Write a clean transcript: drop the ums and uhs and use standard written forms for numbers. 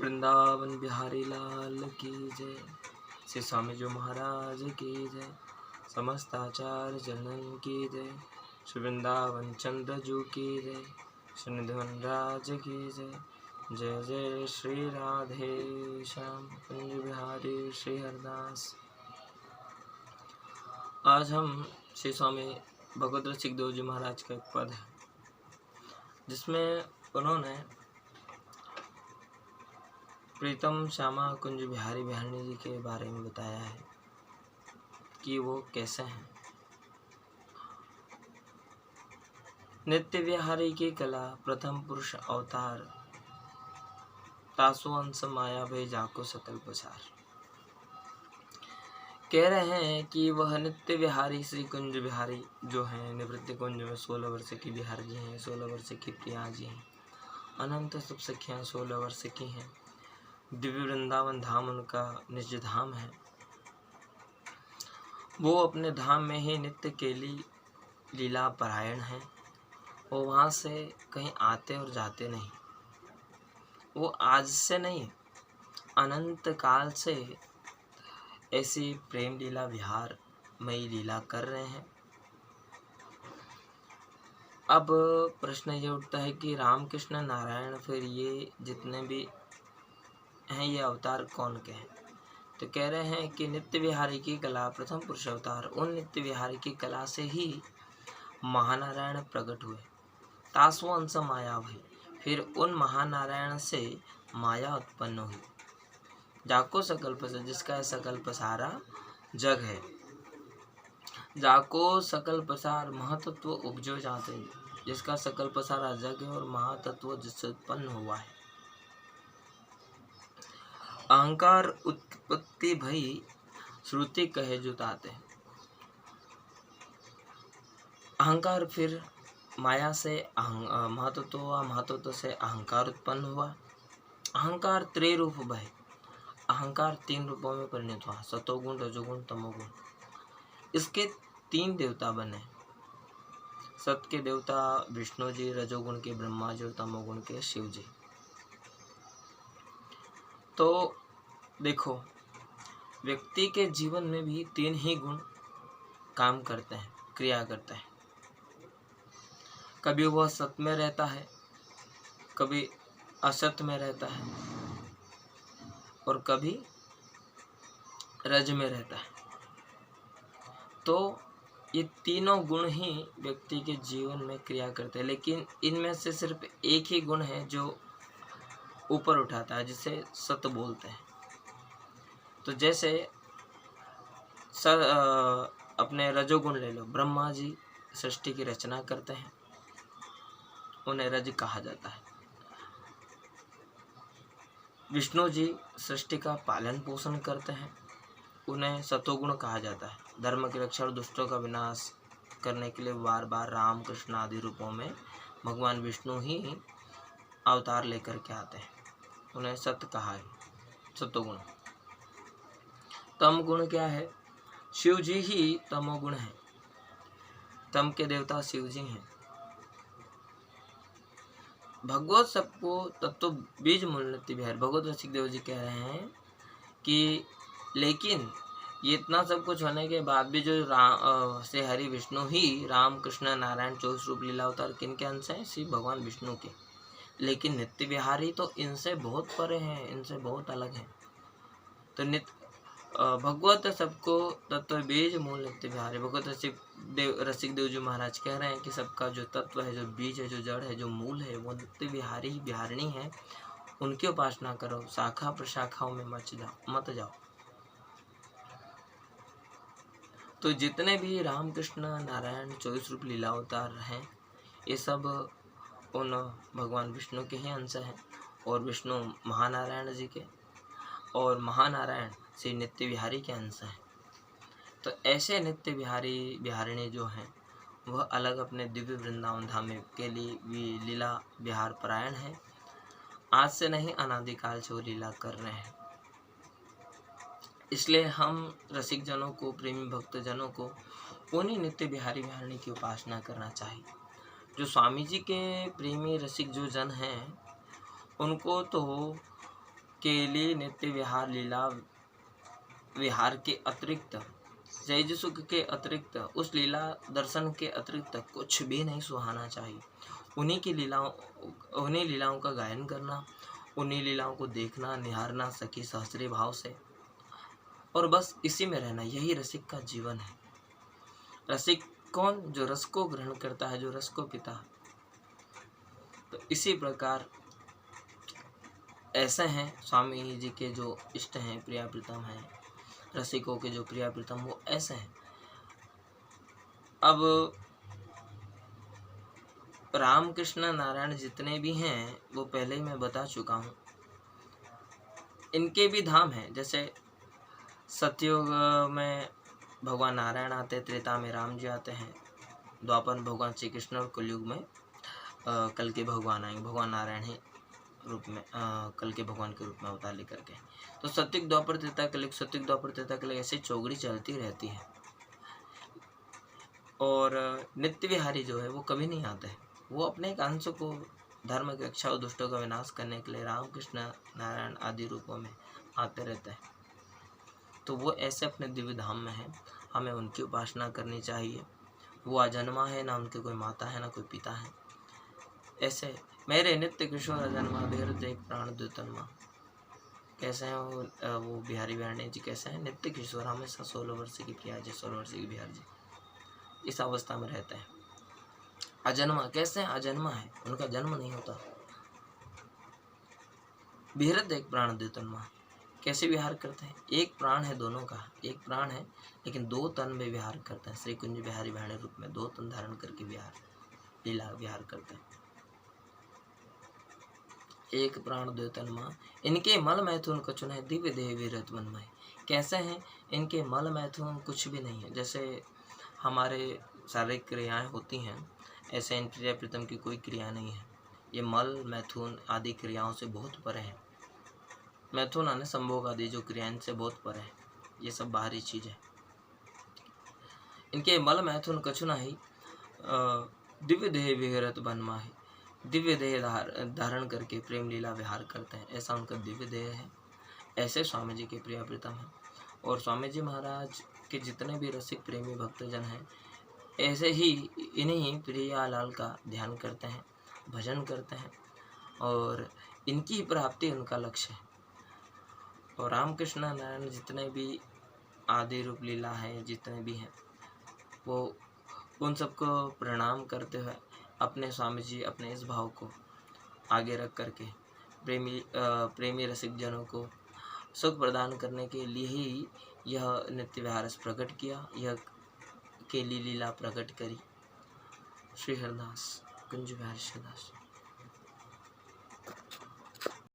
वृंदावन बिहारी लाल की जय। श्री स्वामी जी महाराज की जय। समस्त आचार्य जनन की जय। श्री वृंदावन चंद्र जू की जय। श्री निधन राज की जय। जय जय श्री राधे श्याम कुंज बिहारी श्री हरदास। आज हम श्री स्वामी भगवत रसिकदेव जी महाराज का एक पद है जिसमें उन्होंने प्रीतम श्यामा कुंज बिहारी बिहारी जी के बारे में बताया है कि वो कैसे हैं। नित्य विहारी की कला प्रथम पुरुष अवतार तासु अंश माया भय जाको सकल पसार। कह रहे हैं कि वह नित्य विहारी श्री कुंज बिहारी जो हैं निवृत्ति कुंज में 16 वर्ष की बिहार जी हैं, 16 वर्ष की प्रिया जी हैं, अनंत सब सखियाँ 16 वर्ष की हैं। दिव्य वृंदावन धाम उनका निज धाम है। वो अपने धाम में ही नित्य केली लीला परायण हैं। वो वहाँ से कहीं आते और जाते नहीं। वो आज से नहीं, अनंत काल से ऐसी प्रेम लीला विहार मई लीला कर रहे हैं। अब प्रश्न ये उठता है कि रामकृष्ण नारायण फिर ये जितने भी हैं ये अवतार कौन के हैं। तो कह रहे हैं कि नित्य विहारी की कला प्रथम पुरुष अवतार, उन नित्य विहारी की कला से ही महानारायण प्रकट हुए। तासु अंश माया भई, फिर उन महानारायण से माया उत्पन्न हुई। जाको सकल पसार, जिसका सकल पसारा जग है। जाको सकल पसार महतत्व उपजो जाते, जिसका सकल पसारा जग है और महातत्व जिससे उत्पन्न हुआ है। अहंकार उत्पत्ति भई श्रुति कहे जुताते। अहंकार फिर माया से महतत्व हुआ, महतत्व से अहंकार उत्पन्न हुआ। अहंकार त्रिरूप भय, अहंकार 3 रूपों में परिणत हुआ, सतोगुण रजोगुण तमोगुण। इसके 3 देवता बने। सत के देवता विष्णु जी, रजोगुण के ब्रह्मा जी और तमोगुण के शिव जी। तो देखो, व्यक्ति के जीवन में भी 3 ही गुण काम करते हैं, क्रिया करते हैं। कभी वह सत में रहता है, कभी असत में रहता है और कभी रज में रहता है। तो ये तीनों गुण ही व्यक्ति के जीवन में क्रिया करते हैं, लेकिन इनमें से सिर्फ एक ही गुण है जो ऊपर उठाता है, जिसे सत बोलते हैं। तो जैसे अपने रजोगुण ले लो। ब्रह्मा जी सृष्टि की रचना करते हैं, उन्हें रज कहा जाता है। विष्णु जी सृष्टि का पालन पोषण करते हैं, उन्हें सतोगुण कहा जाता है। धर्म की रक्षा और दुष्टों का विनाश करने के लिए बार बार राम कृष्ण आदि रूपों में भगवान विष्णु ही अवतार लेकर के आते हैं, उन्हें सत कहा है, सतोगुण। तम गुण क्या है? शिव जी ही तमोगुण है। तम के देवता शिव जी हैं। भगवत सबको तत्व बीज मूल नित्य विहारी। भगवत रसिकदेव जी कह रहे हैं कि लेकिन ये इतना सब कुछ होने के बाद भी जो श्री हरि विष्णु ही राम कृष्ण नारायण 24 रूप लीला अवतार किन के अंश हैं? श्री भगवान विष्णु के। लेकिन नित्य विहारी तो इनसे बहुत परे हैं, इनसे बहुत अलग हैं। तो नित्य भगवत सबको तत्व बीज मूल नित्य विहारी। भगवत रसिकदेव जी महाराज कह रहे हैं कि सबका जो तत्व है, जो बीज है, जो जड़ है, जो मूल है, वो नित्य विहारी विहारिणी है। उनकी उपासना करो, शाखा प्रशाखाओं में मत जाओ। तो जितने भी रामकृष्ण नारायण 24 रूप लीला अवतार हैं, ये सब उन भगवान विष्णु के ही अंश हैं और विष्णु महानारायण जी के और महानारायण श्री नित्य विहारी के अंश हैं। तो ऐसे नित्य विहारी विहारिणी जो हैं वह अलग अपने दिव्य वृंदावन धाम के लिए लीला विहार परायण है। आज से नहीं, अनादिकाल से वो लीला कर रहे हैं। इसलिए हम रसिक जनों को, प्रेमी भक्त जनों को उन्हीं नित्य विहारी विहारिणी की उपासना करना चाहिए। जो स्वामी जी के प्रेमी रसिक जो जन हैं उनको तो केली नित्य विहार लीला विहार के अतिरिक्त, सहज सुख के अतिरिक्त, उस लीला दर्शन के अतिरिक्त कुछ भी नहीं सुहाना चाहिए। उन्हीं लीलाओं का गायन करना, उन्हीं लीलाओं को देखना, निहारना सखी सहस्त्री भाव से, और बस इसी में रहना, यही रसिक का जीवन है। रसिक कौन? जो रस को ग्रहण करता है, जो रस को पीता है। तो इसी प्रकार ऐसे हैं स्वामी जी के जो इष्ट हैं, प्रिया प्रीतम हैं, रसिकों के जो प्रिया प्रीतम, वो ऐसे हैं। अब रामकृष्ण नारायण जितने भी हैं वो पहले ही मैं बता चुका हूँ, इनके भी धाम हैं। जैसे सतयुग में भगवान नारायण आते, त्रेता में राम जी आते हैं, द्वापर भगवान श्री कृष्ण, और कलयुग में कल के भगवान आएंगे, भगवान नारायण ही रूप में कल के भगवान के रूप में अवतार लेकर के। तो सतयुग द्वापर त्रेता कलयुग, सतयुग द्वापर त्रेता कलयुग, ऐसे चौगड़ी चलती रहती है। और नित्य विहारी जो है वो कभी नहीं आता है, वो अपने एक अंश को धर्म की रक्षा और दुष्टों का विनाश करने के लिए रामकृष्ण नारायण आदि रूपों में आते रहते हैं। तो वो ऐसे अपने दिव्य धाम में है, हमें उनकी उपासना करनी चाहिए। वो अजन्मा है, ना उनके कोई माता है ना कोई पिता है। ऐसे मेरे नित्य किशोर अजन्मा बेहद एक प्राण द्योतन्मा, कैसे हैं वो बिहारी बिहारी जी कैसे हैं? नित्य किशोर, हमेशा 16 वर्ष की प्रिया जी, 16 वर्ष की बिहार जी इस अवस्था में रहते हैं। अजन्मा कैसे हैं? अजन्मा है, उनका जन्म नहीं होता। बेहद एक प्राण द्योतन्मा, कैसे विहार करते हैं? एक प्राण है दोनों का, एक प्राण है लेकिन दो तन में विहार करते हैं। श्री कुंज बिहारी बिहारी रूप में दो तन धारण करके लीला विहार करते हैं। एक प्राण द्योतन्मा, इनके मल मैथुन कछुन है, दिव्य देह विरत मनमय। कैसे हैं? इनके मल मैथुन कुछ भी नहीं है। जैसे हमारे शारीरिक क्रियाएं होती हैं, ऐसे इन प्रिय प्रीतम की कोई क्रिया नहीं है। ये मल मैथुन आदि क्रियाओं से बहुत परे है। मैथुन आने संभोग आदि जो क्रिया इनसे बहुत परे है, ये सब बाहरी चीज है। इनके मल मैथुन कछु नहीं, दिव्य देह विहरत बनमा है, दिव्य देह धारण करके प्रेम लीला विहार करते हैं, ऐसा उनका दिव्य देह है। ऐसे स्वामी जी के प्रिय प्रीतम हैं। और स्वामी जी महाराज के जितने भी रसिक प्रेमी भक्तजन हैं, ऐसे ही इन्हीं प्रियालाल का ध्यान करते हैं, भजन करते हैं, और इनकी प्राप्ति उनका लक्ष्य है। और रामकृष्ण नारायण जितने भी आदि रूप लीला है, जितने भी हैं, वो उन सबको प्रणाम करते हुए अपने स्वामी जी अपने इस भाव को आगे रख करके प्रेमी रसिक जनों को सुख प्रदान करने के लिए ही यह नित्य विहार प्रकट किया, यह केली लीला प्रकट करी। श्री हरदास कुंज बिहारी दास।